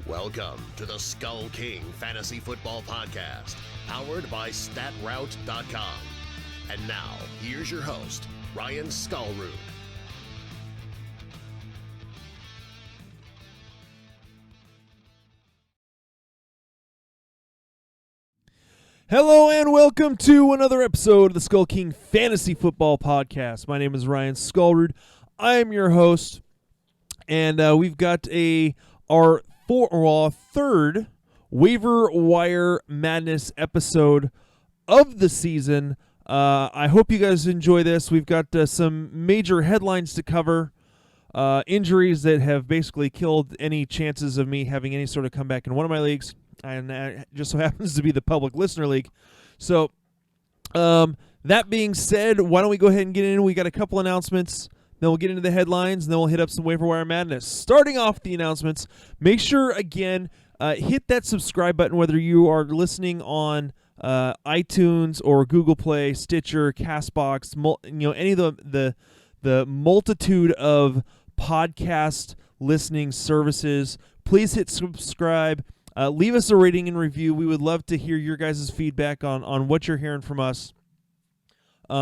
Welcome to the SkullKing Fantasy Football Podcast, powered by StatRoute.com. And now, here's your host, Ryan Skullroot. Hello and welcome to another episode of the SkullKing Fantasy Football Podcast. My name is Ryan Skullroot. I am your host, and we've got our third Waiver Wire Madness episode of the season. I hope you guys enjoy this. We've got some major headlines to cover, injuries that have basically killed any chances of me having any sort of comeback in one of my leagues, and that just so happens to be the Public Listener League. So that being said, why don't we go ahead and get in? We got a couple announcements. Then we'll get into the headlines, and then we'll hit up some Waiver Wire Madness. Starting off the announcements, make sure, again, hit that subscribe button, whether you are listening on iTunes or Google Play, Stitcher, CastBox, any of the multitude of podcast listening services. Please hit subscribe. Leave us a rating and review. We would love to hear your guys' feedback on what you're hearing from us.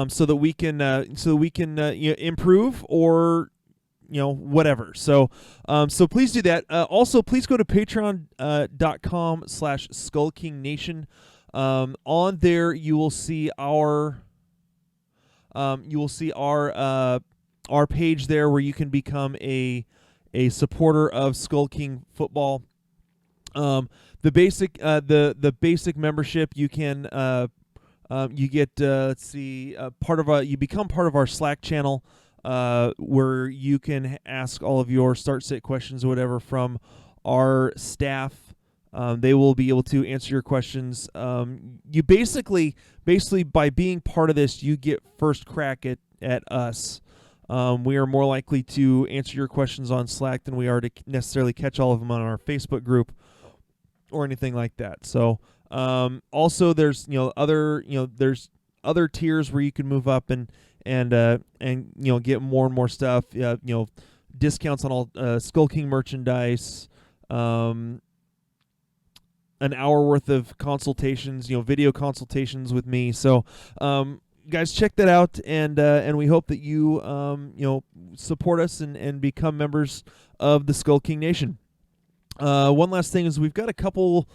So that we can improve or whatever. So please do that. Also, please go to patreon.com/SkullKingNation. On there you will see our page there where you can become a supporter of SkullKing Football. The basic membership, you can you get you become part of our Slack channel, where you can ask all of your start-sit questions or whatever from our staff. They will be able to answer your questions. You basically by being part of this, you get first crack at us. We are more likely to answer your questions on Slack than we are to necessarily catch all of them on our Facebook group or anything like that. So also there's there's other tiers where you can move up and get more and more stuff. Discounts on all SkullKing merchandise. An hour worth of consultations, video consultations with me. So guys, check that out, and we hope that you support us and become members of the SkullKing Nation. One last thing is we've got a couple,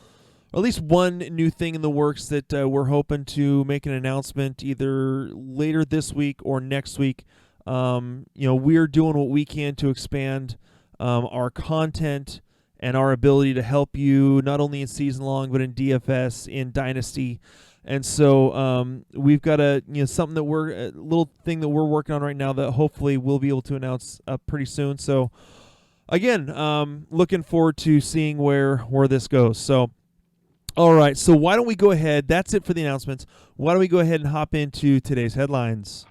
or at least one new thing in the works that we're hoping to make an announcement either later this week or next week. We're doing what we can to expand our content and our ability to help you not only in season long but in DFS, in Dynasty. And so we've got a little thing that we're working on right now that hopefully we'll be able to announce pretty soon. So again, looking forward to seeing where this goes. So, all right. So why don't we go ahead? That's it for the announcements. Why don't we go ahead and hop into today's headlines?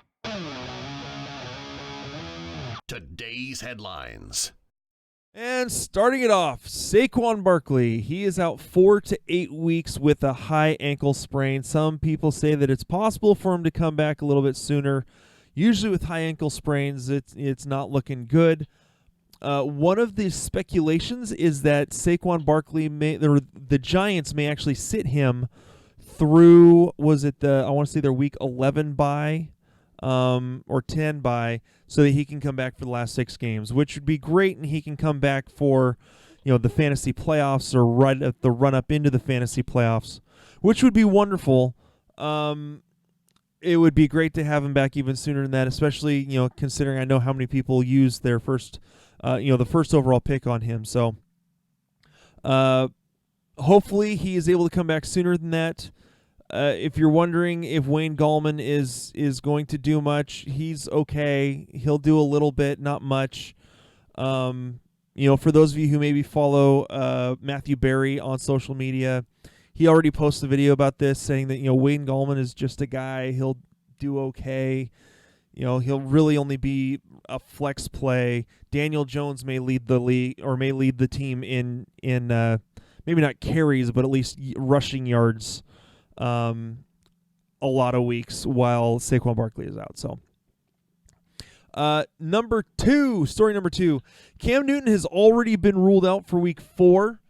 Today's headlines. And starting it off, Saquon Barkley. He is out 4 to 8 weeks with a high ankle sprain. Some people say that it's possible for him to come back a little bit sooner. Usually with high ankle sprains, it's not looking good. One of the speculations is that Saquon Barkley the Giants may actually sit him through, their week 11 bye, or 10 bye, so that he can come back for the last 6 games, which would be great, and he can come back for, the fantasy playoffs or right at the run up into the fantasy playoffs, which would be wonderful. It would be great to have him back even sooner than that, especially, considering I know how many people use their first the first overall pick on him. So hopefully he is able to come back sooner than that. If you're wondering if Wayne Gallman is going to do much, he's okay. He'll do a little bit, not much. For those of you who maybe follow Matthew Berry on social media, he already posted a video about this saying that, Wayne Gallman is just a guy. He'll do okay. He'll really only be a flex play. Daniel Jones may lead the league or may lead the team in maybe not carries, but at least rushing yards a lot of weeks while Saquon Barkley is out. So Story number two, Cam Newton has already been ruled out for week 4.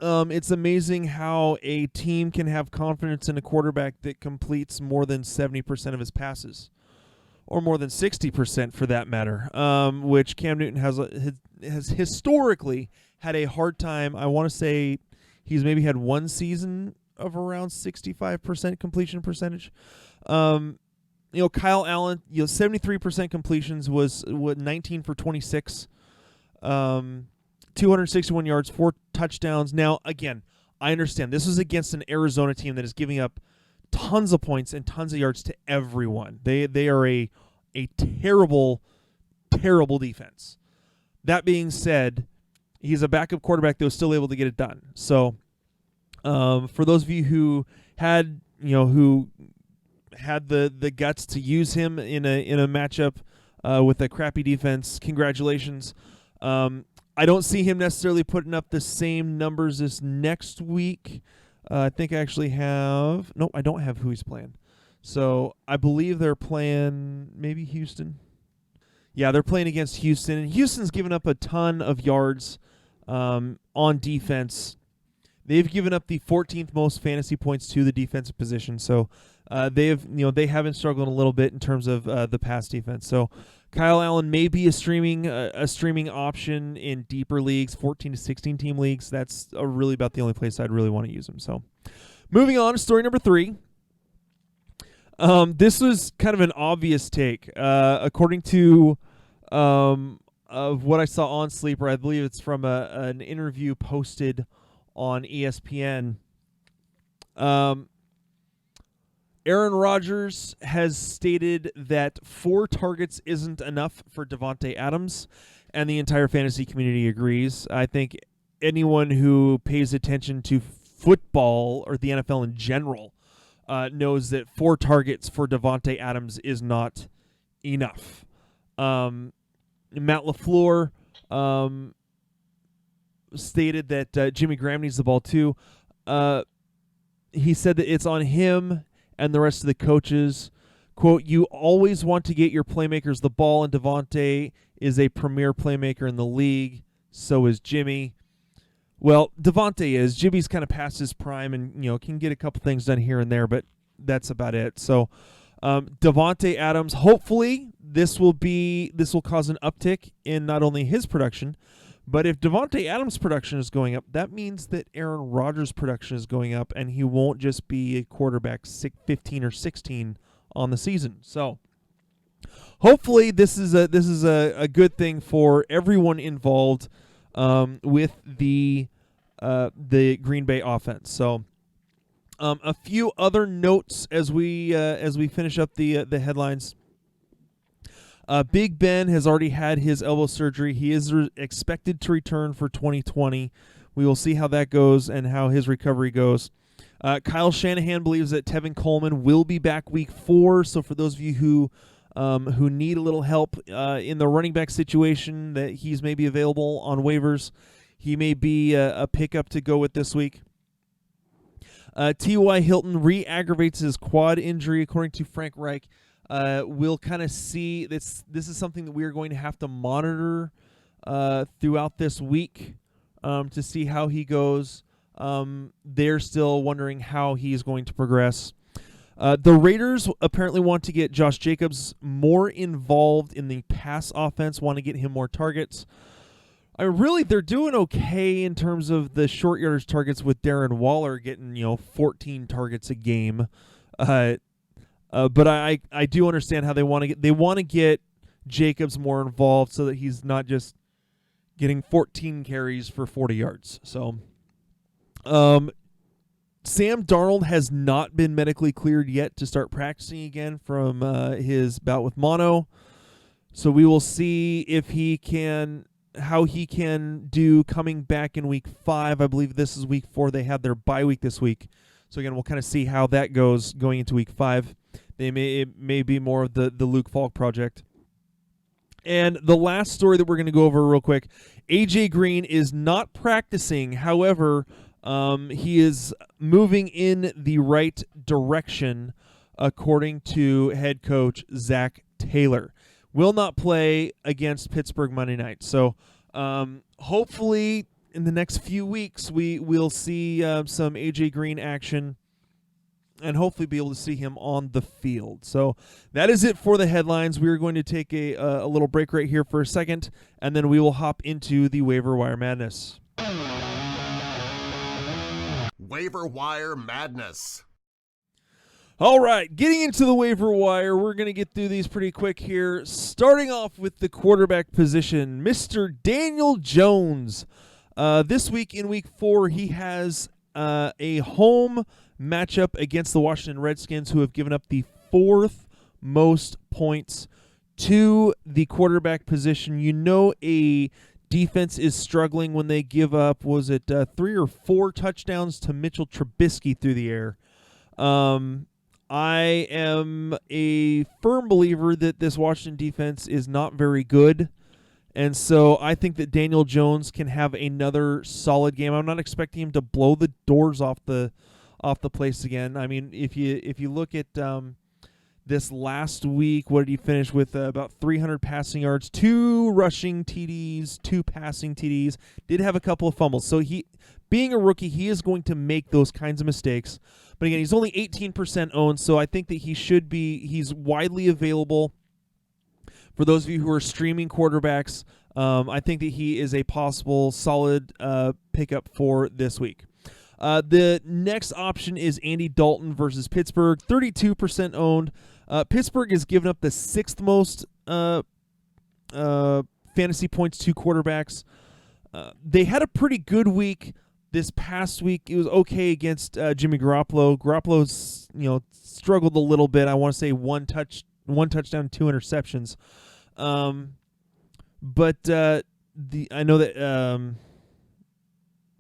It's amazing how a team can have confidence in a quarterback that completes more than 70% of his passes, or more than 60% for that matter, which Cam Newton has historically had a hard time. I want to say he's maybe had one season of around 65% completion percentage. Kyle Allen, 73% completions was 19 for 26. 261 yards, 4 touchdowns. Now, again, I understand this is against an Arizona team that is giving up tons of points and tons of yards to everyone. They are a terrible, terrible defense. That being said, he's a backup quarterback that was still able to get it done. So, for those of you who had the guts to use him in a matchup with a crappy defense, congratulations. I don't see him necessarily putting up the same numbers this next week. I think I actually have... No, I don't have who he's playing. So I believe they're playing maybe Houston. Yeah, they're playing against Houston. And Houston's given up a ton of yards on defense. They've given up the 14th most fantasy points to the defensive position. So they haven't struggled a little bit in terms of the pass defense. So Kyle Allen may be a streaming option in deeper leagues, 14 to 16 team leagues. That's really about the only place I'd really want to use him. So, moving on to story number 3. This was kind of an obvious take, according to of what I saw on Sleeper. I believe it's from an interview posted on ESPN. Aaron Rodgers has stated that 4 targets isn't enough for Davante Adams, and the entire fantasy community agrees. I think anyone who pays attention to football or the NFL in general knows that 4 targets for Davante Adams is not enough. Matt LaFleur stated that Jimmy Graham needs the ball too. He said that it's on him and the rest of the coaches. Quote, "You always want to get your playmakers the ball, and Davante is a premier playmaker in the league. So is Jimmy." Well, Davante is. Jimmy's kind of past his prime and, can get a couple things done here and there, but that's about it. So Davante Adams, hopefully this will cause an uptick in not only his production, but if Davante Adams' production is going up, that means that Aaron Rodgers' production is going up, and he won't just be a quarterback 15 or 16 on the season. So, hopefully, this is a good thing for everyone involved with the Green Bay offense. So, a few other notes as we finish up the headlines. Big Ben has already had his elbow surgery. He is expected to return for 2020. We will see how that goes and how his recovery goes. Kyle Shanahan believes that Tevin Coleman will be back week 4. So for those of you who need a little help in the running back situation, that he's maybe available on waivers, he may be a pickup to go with this week. T.Y. Hilton re-aggravates his quad injury, according to Frank Reich. We'll kind of see this is something that we are going to have to monitor throughout this week to see how he goes. They're still wondering how he's going to progress. The Raiders apparently want to get Josh Jacobs more involved in the pass offense, want to get him more targets. They're doing okay in terms of the short yardage targets with Darren Waller getting 14 targets a game. But I do understand how they want to get Jacobs more involved so that he's not just getting 14 carries for 40 yards. So, Sam Darnold has not been medically cleared yet to start practicing again from his bout with mono. So we will see how he can do coming back in week 5. I believe this is week 4. They had their bye week this week. So again, we'll kind of see how that goes going into week 5. It may be more of the Luke Falk project. And the last story that we're going to go over real quick, AJ Green is not practicing. However, he is moving in the right direction, according to head coach Zach Taylor. Will not play against Pittsburgh Monday night. So hopefully in the next few weeks we'll see some AJ Green action, and hopefully be able to see him on the field. So that is it for the headlines. We're going to take a little break right here for a second, and then we will hop into the Waiver Wire Madness. Waiver Wire Madness. All right, getting into the waiver wire, we're going to get through these pretty quick here. Starting off with the quarterback position, Mr. Daniel Jones. This week, in Week 4, he has a home matchup against the Washington Redskins, who have given up the 4th most points to the quarterback position. You know a defense is struggling when they give up, 3 or 4 touchdowns to Mitchell Trubisky through the air. I am a firm believer that this Washington defense is not very good, and so I think that Daniel Jones can have another solid game. I'm not expecting him to blow the doors off the place again. I mean, if you look at this last week, what did he finish with? About 300 passing yards, 2 rushing TDs, 2 passing TDs. Did have a couple of fumbles. So being a rookie, he is going to make those kinds of mistakes. But again, he's only 18% owned, so I think that he's widely available. For those of you who are streaming quarterbacks, I think that he is a possible solid pickup for this week. The next option is Andy Dalton versus Pittsburgh, 32% owned. Pittsburgh has given up the 6th most fantasy points to quarterbacks. They had a pretty good week this past week. It was okay against Jimmy Garoppolo. Garoppolo's struggled a little bit. I want to say one touchdown, 2 interceptions. But I know that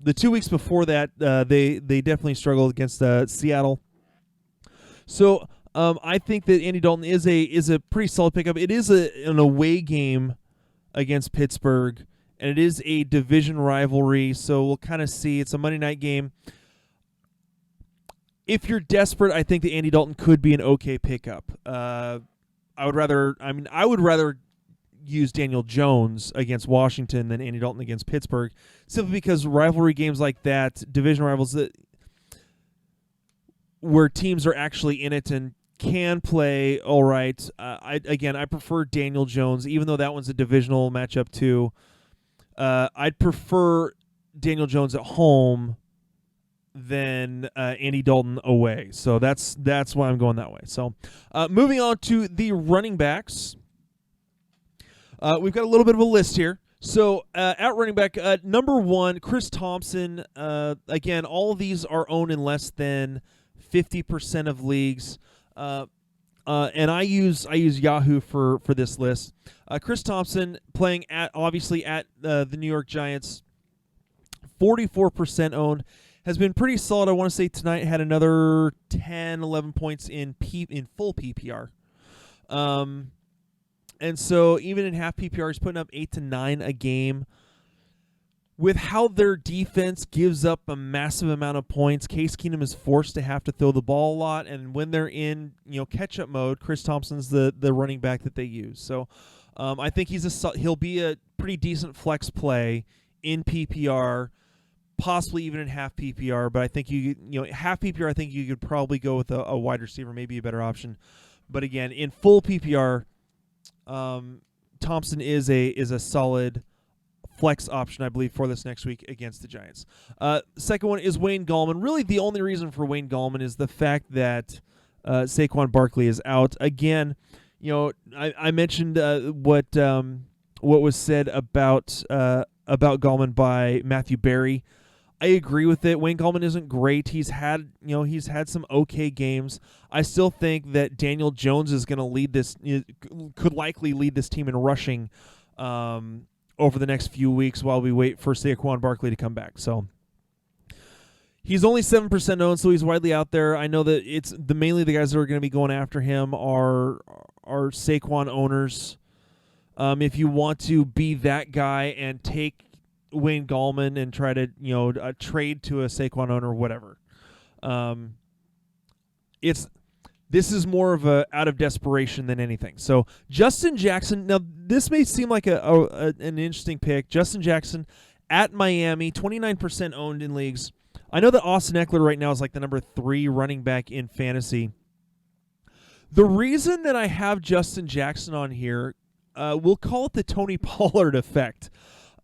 the 2 weeks before that, they definitely struggled against Seattle. So I think that Andy Dalton is a pretty solid pickup. It is an away game against Pittsburgh, and it is a division rivalry, so we'll kind of see. It's a Monday night game. If you're desperate, I think that Andy Dalton could be an okay pickup. I would rather use Daniel Jones against Washington than Andy Dalton against Pittsburgh, simply because rivalry games like that, division rivals, where teams are actually in it and can play all right. I prefer Daniel Jones, even though that one's a divisional matchup too. I'd prefer Daniel Jones at home than Andy Dalton away. So that's why I'm going that way. So moving on to the running backs. We've got a little bit of a list here. So at running back, number 1, Chris Thompson. Again, all of these are owned in less than 50% of leagues. And I use Yahoo for this list. Chris Thompson playing at the New York Giants, 44% owned, has been pretty solid. I want to say tonight had another 10, 11 points in full PPR. And so even in half PPR, he's putting up 8 to 9 a game. With how their defense gives up a massive amount of points, Case Keenum is forced to have to throw the ball a lot, and when they're in catch-up mode, Chris Thompson's the running back that they use. So I think he'll be a pretty decent flex play in PPR, possibly even in half PPR. But I think half PPR, I think you could probably go with a wide receiver, maybe a better option. But again, in full PPR, Thompson is a solid flex option, I believe, for this next week against the Giants. Second one is Wayne Gallman. Really, the only reason for Wayne Gallman is the fact that Saquon Barkley is out. Again, I mentioned what was said about Gallman by Matthew Berry. I agree with it. Wayne Gallman isn't great. He's had some okay games. I still think that Daniel Jones is going to lead this, could likely lead this team in rushing over the next few weeks while we wait for Saquon Barkley to come back. So he's only 7% owned, so he's widely out there. I know that it's mainly the guys that are going to be going after him are Saquon owners. If you want to be that guy and take Wayne Gallman and try to trade to a Saquon owner or whatever, this is more of a out of desperation than anything. So Justin Jackson. Now this may seem like an interesting pick. Justin Jackson at Miami, 29% owned in leagues. I know that Austin Eckler right now is like the number 3 running back in fantasy. The reason that I have Justin Jackson on here, we'll call it the Tony Pollard effect.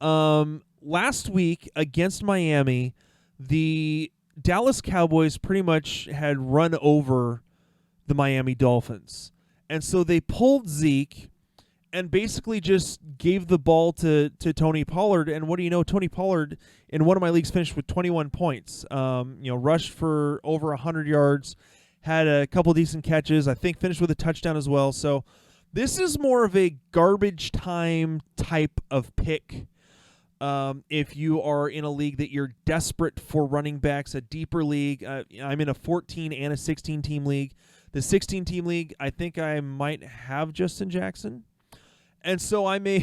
Last week against Miami, the Dallas Cowboys pretty much had run over the Miami Dolphins. And so they pulled Zeke and basically just gave the ball to Tony Pollard. And what do you know? Tony Pollard, in one of my leagues, finished with 21 points. Rushed for over 100 yards, had a couple decent catches. I think finished with a touchdown as well. So this is more of a garbage time type of pick. If you are in a league that you're desperate for running backs, a deeper league, I'm in a 14 and a 16 team league. The 16 team league, I think I might have Justin Jackson, and so I may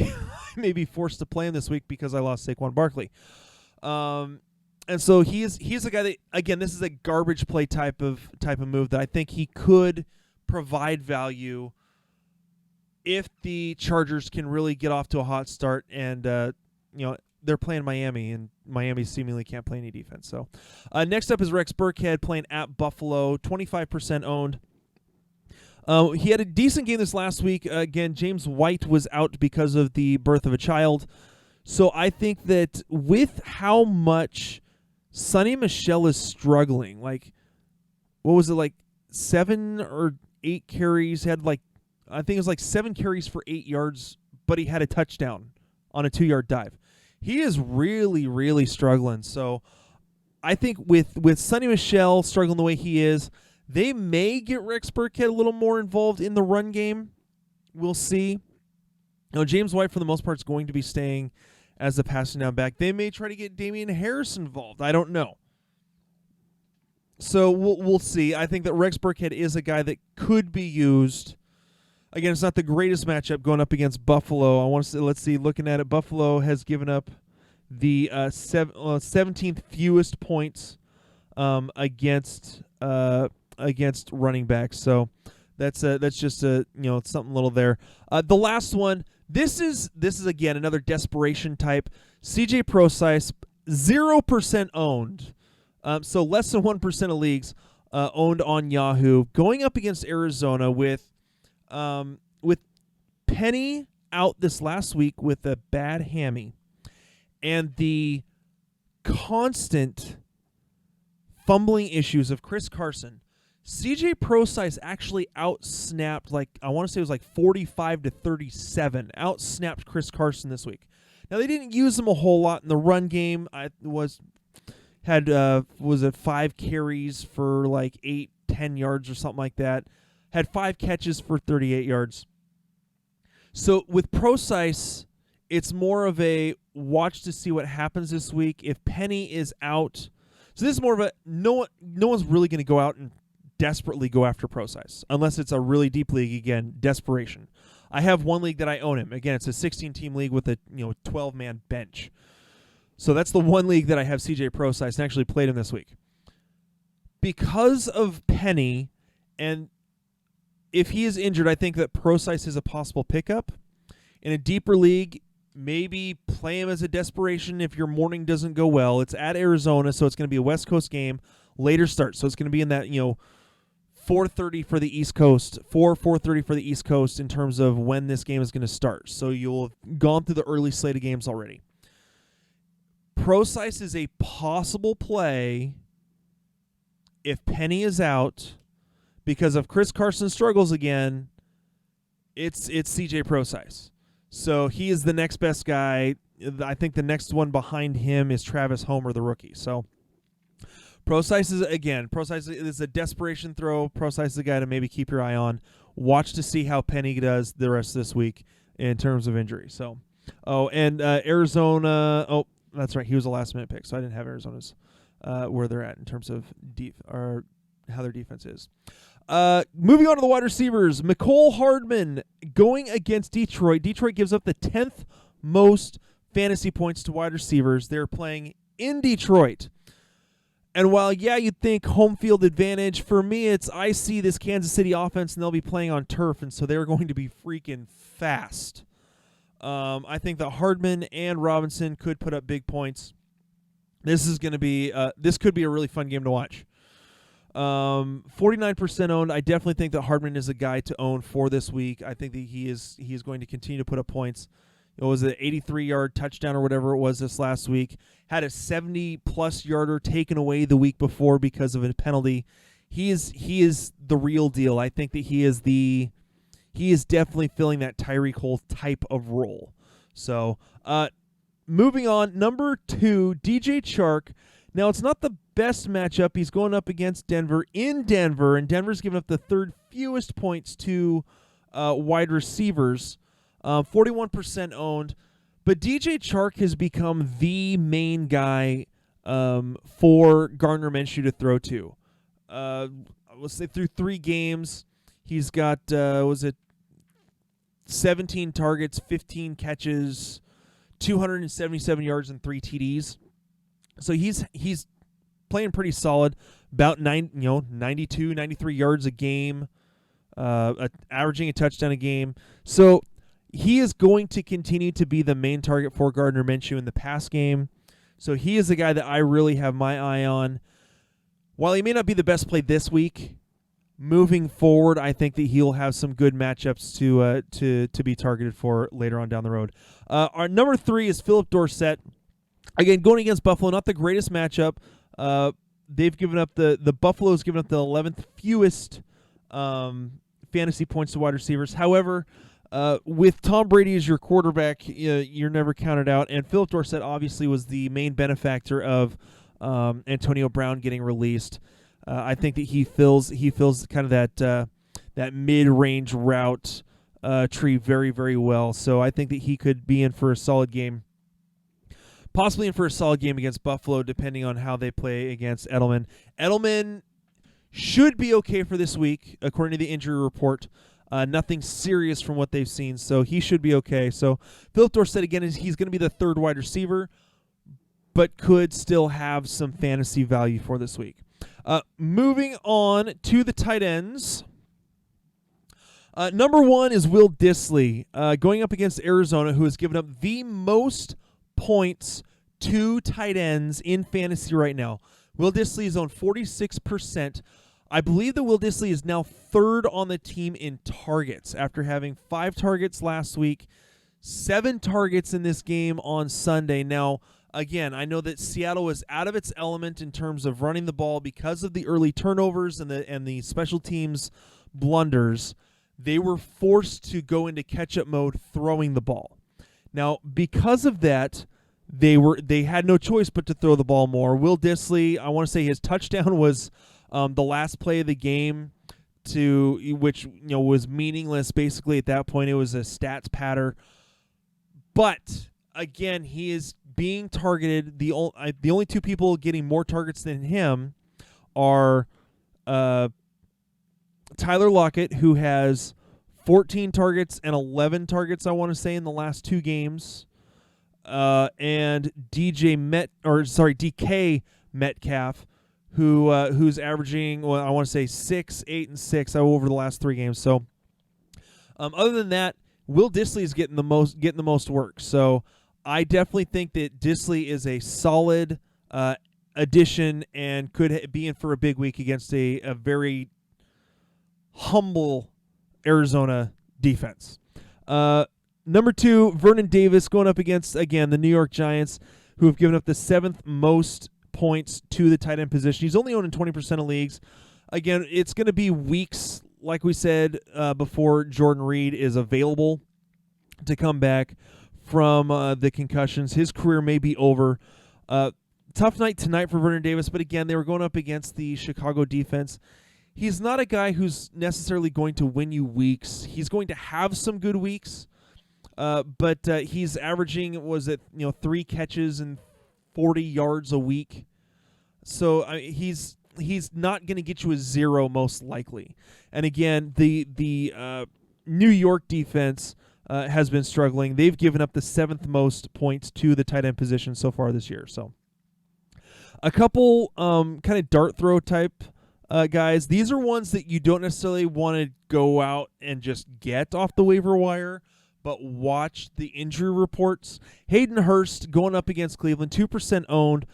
be forced to play him this week because I lost Saquon Barkley. And so he's a guy that, again, this is a garbage play type of move that I think he could provide value if the Chargers can really get off to a hot start and they're playing Miami, and Miami seemingly can't play any defense. So next up is Rex Burkhead playing at Buffalo, 25% owned. He had a decent game this last week. Again, James White was out because of the birth of a child. So I think that with how much Sonny Michel is struggling, like, what was it, like 7 or 8 carries? I think it was like 7 carries for 8 yards, but he had a touchdown on a 2-yard dive. He is really, really struggling. So I think with Sonny Michel struggling the way he is, they may get Rex Burkhead a little more involved in the run game. We'll see. James White, for the most part, is going to be staying as the passing down back. They may try to get Damian Harris involved. I don't know. So we'll see. I think that Rex Burkhead is a guy that could be used. Again, it's not the greatest matchup going up against Buffalo. I want to say, let's see, looking at it, Buffalo has given up the 17th fewest points against running backs. So that's just something little there. The last one, this is again another desperation type. CJ Prosise, 0% owned. So less than 1% of leagues owned on Yahoo, going up against Arizona with Penny out this last week with a bad hammy, and the constant fumbling issues of Chris Carson. CJ Prosise actually outsnapped, I want to say it was 45-37, outsnapped Chris Carson this week. Now, they didn't use him a whole lot in the run game. Was it 5 carries for 8-10 yards or something like that. Had 5 catches for 38 yards. So with Prosise, it's more of a watch to see what happens this week. If Penny is out, so this is more of a no one's really going to go out and desperately go after Prosise unless it's a really deep league. Again, desperation. I have one league that I own him. Again, it's a 16-team league with a 12-man bench. So that's the one league that I have CJ Prosise and actually played him this week. Because of Penny, and if he is injured, I think that Prosise is a possible pickup. In a deeper league, maybe play him as a desperation if your morning doesn't go well. It's at Arizona, so it's going to be a West Coast game, later start. So it's going to be in that 4:30 for the East Coast, 4:30 for the East Coast in terms of when this game is going to start. So you'll have gone through the early slate of games already. Prosise is a possible play if Penny is out, because if Chris Carson struggles again, it's CJ Prosise. So he is the next best guy. I think the next one behind him is Travis Homer, the rookie. So Prosise is a desperation throw. Prosise is a guy to maybe keep your eye on. Watch to see how Penny does the rest of this week in terms of injury. So, Arizona. Oh, that's right. He was a last-minute pick, so I didn't have Arizona's where they're at in terms of or how their defense is. Moving on to the wide receivers, Mecole Hardman going against Detroit. Detroit gives up the 10th most fantasy points to wide receivers. They're playing in Detroit. And while, you'd think home field advantage, for me, I see this Kansas City offense, and they'll be playing on turf, and so they're going to be freaking fast. I think that Hardman and Robinson could put up big points. This is going to be this could be a really fun game to watch. 49% owned. I definitely think that Hardman is a guy to own for this week. I think that he is going to continue to put up points. It was an 83-yard touchdown or whatever it was this last week. Had a 70-plus yarder taken away the week before because of a penalty. He is the real deal. I think that he is definitely filling that Tyreek Hill type of role. So, moving on, number 2, DJ Chark. Now, it's not the best matchup. He's going up against Denver in Denver, and Denver's given up the third fewest points to wide receivers, 41% owned. But DJ Chark has become the main guy for Gardner Minshew to throw to. Let's say through 3 games, he's got 17 targets, 15 catches, 277 yards, and 3 TDs. So he's playing pretty solid, about 92, 93 yards a game, averaging a touchdown a game. So he is going to continue to be the main target for Gardner Minshew in the pass game. So he is the guy that I really have my eye on. While he may not be the best play this week, moving forward, I think that he'll have some good matchups to be targeted for later on down the road. Our number 3 is Philip Dorsett. Again, going against Buffalo, not the greatest matchup. They've given up the Buffalo's given up the 11th fewest fantasy points to wide receivers. However, with Tom Brady as your quarterback, you're never counted out. And Philip Dorsett obviously was the main benefactor of Antonio Brown getting released. I think that he fills kind of that mid-range route tree very, very well. So I think that he could be in for a solid game. Possibly in for a solid game against Buffalo, depending on how they play against Edelman. Edelman should be okay for this week, according to the injury report. Nothing serious from what they've seen, so he should be okay. So Philip Dorsett, again, he's going to be the third wide receiver, but could still have some fantasy value for this week. Moving on to the tight ends. Number 1 is Will Dissly, going up against Arizona, who has given up the most points to tight ends in fantasy right now. Will Dissly is on 46%. I believe that Will Dissly is now 3rd on the team in targets after having 5 targets last week, 7 targets in this game on Sunday. Now, again, I know that Seattle was out of its element in terms of running the ball because of the early turnovers and the special teams blunders. They were forced to go into catch-up mode throwing the ball. Now, because of that, they had no choice but to throw the ball more. Will Dissly, I want to say his touchdown was the last play of the game, which was meaningless. Basically, at that point, it was a stats patter. But again, he is being targeted. The only 2 people getting more targets than him are Tyler Lockett, who has 14 targets and 11 targets, I want to say, in the last 2 games. And DK Metcalf, who's averaging, I want to say 6, 8, and 6 over the last 3 games. So, other than that, Will Dissly is getting the most work. So, I definitely think that Dissly is a solid addition and could be in for a big week against a very humble Arizona defense. Number 2, Vernon Davis going up against, again, the New York Giants, who have given up the 7th most points to the tight end position. He's only owned in 20% of leagues. Again, it's going to be weeks, like we said, before Jordan Reed is available to come back from the concussions. His career may be over. Tough night tonight for Vernon Davis, but again, they were going up against the Chicago defense. He's not a guy who's necessarily going to win you weeks. He's going to have some good weeks, but he's averaging, 3 catches and 40 yards a week. So he's not going to get you a 0 most likely. And again, the New York defense has been struggling. They've given up the 7th most points to the tight end position so far this year. So a couple kind of dart throw type guys. These are ones that you don't necessarily want to go out and just get off the waiver wire, but watch the injury reports. Hayden Hurst going up against Cleveland, 2% owned.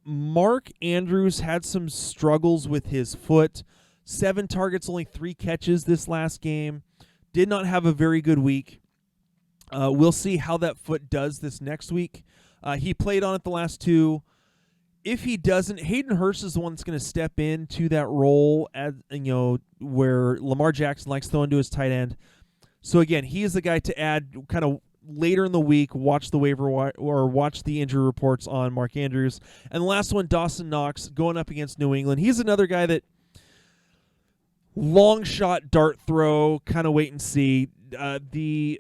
Mark Andrews had some struggles with his foot. 7 targets, only 3 catches this last game. Did not have a very good week. We'll see how that foot does this next week. He played on it the last 2. If he doesn't, Hayden Hurst is the one that's going to step into that role where Lamar Jackson likes throwing to his tight end. So again, he is the guy to add kind of later in the week. Watch the waiver wire or watch the injury reports on Mark Andrews. And the last one, Dawson Knox going up against New England. He's another guy that long shot dart throw, kind of wait and see. New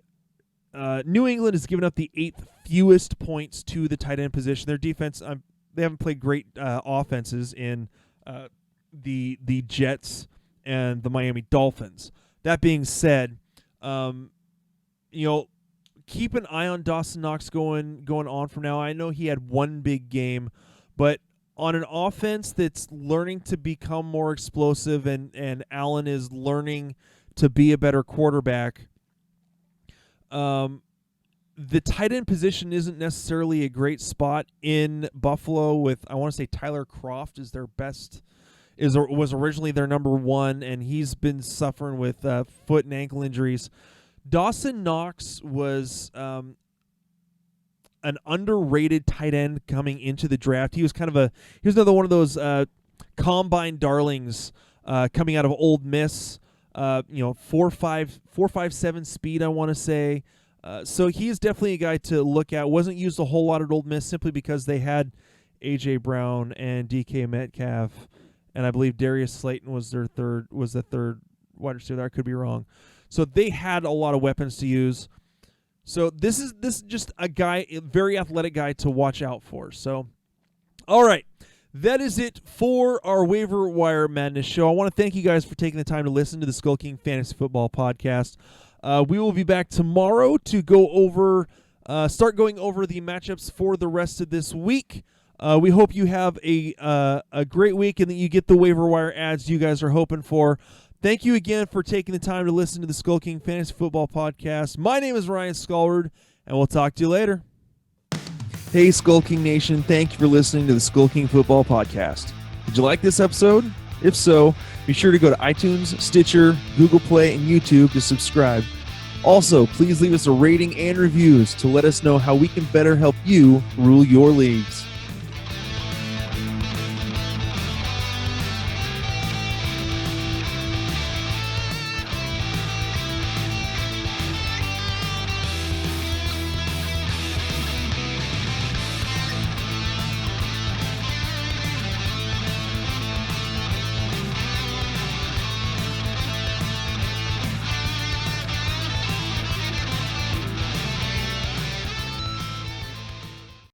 England has given up the 8th fewest points to the tight end position. Their defense, they haven't played great offenses in the Jets and the Miami Dolphins. That being said, keep an eye on Dawson Knox going on from now. I know he had one big game, but on an offense that's learning to become more explosive and Allen is learning to be a better quarterback, the tight end position isn't necessarily a great spot in Buffalo with, I want to say Tyler Kroft is their best, was originally their number 1, and he's been suffering with foot and ankle injuries. Dawson Knox was an underrated tight end coming into the draft. He was he was another one of those combine darlings coming out of Ole Miss. 4.57 speed, I want to say. So he's definitely a guy to look at. Wasn't used a whole lot at Ole Miss simply because they had A.J. Brown and DK Metcalf, and I believe Darius Slayton was the third wide receiver. I could be wrong. So they had a lot of weapons to use. So this is just a very athletic guy to watch out for. So, all right. That is it for our Waiver Wire Madness show. I want to thank you guys for taking the time to listen to the SkullKing Fantasy Football Podcast. We will be back tomorrow to start going over the matchups for the rest of this week. We hope you have a great week and that you get the waiver wire ads you guys are hoping for. Thank you again for taking the time to listen to the SkullKing Fantasy Football Podcast. My name is Ryan Skulward, and we'll talk to you later. Hey, SkullKing Nation. Thank you for listening to the SkullKing Football Podcast. Did you like this episode? If so, be sure to go to iTunes, Stitcher, Google Play, and YouTube to subscribe. Also, please leave us a rating and reviews to let us know how we can better help you rule your leagues.